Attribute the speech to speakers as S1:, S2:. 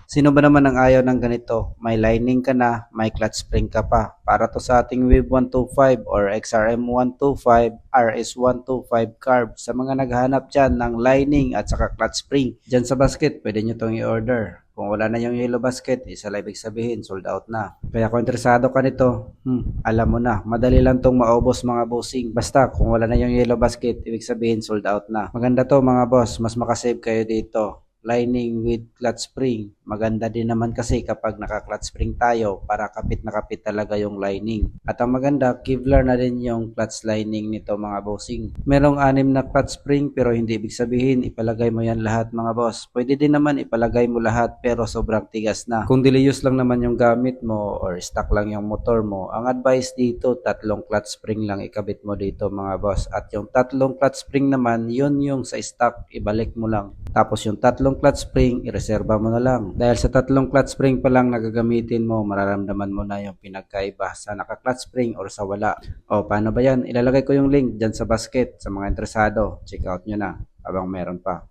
S1: Sino ba naman ang ayaw ng ganito? May lining ka na, may clutch spring ka pa. Para to sa ating Wave 125 or XRM 125, RS 125 carb. Sa mga naghahanap dyan ng lining at saka clutch spring, dyan sa basket, pwede nyo itong i-order. Kung wala na yung yellow basket, isa lang ibig sabihin, sold out na. Kaya kung interesado ka nito, alam mo na, madali lang tong maubos mga bossing. Basta kung wala na yung yellow basket, ibig sabihin sold out na. Maganda to mga boss, mas makasave kayo dito. Lining with clutch spring. Maganda din naman kasi kapag naka-clutch spring tayo para kapit na kapit talaga yung lining. At ang maganda, Kevlar na din yung clutch lining nito mga bossing. Merong 6 na clutch spring pero hindi ibig sabihin ipalagay mo yan lahat mga boss. Pwede din naman ipalagay mo lahat pero sobrang tigas na. Kung daily use lang naman yung gamit mo or stock lang yung motor mo, ang advice dito 3 clutch spring lang ikabit mo dito mga boss. At yung 3 clutch spring naman, yun yung sa stock, ibalik mo lang. Tapos yung 3 clutch spring, ireserba mo na lang. Dahil sa 3 clutch spring pa lang na gagamitin mo, mararamdaman mo na yung pinagkaiba sa naka-clutch spring or sa wala. O paano ba yan? Ilalagay ko yung link dyan sa basket sa mga interesado. Check out nyo na habang meron pa.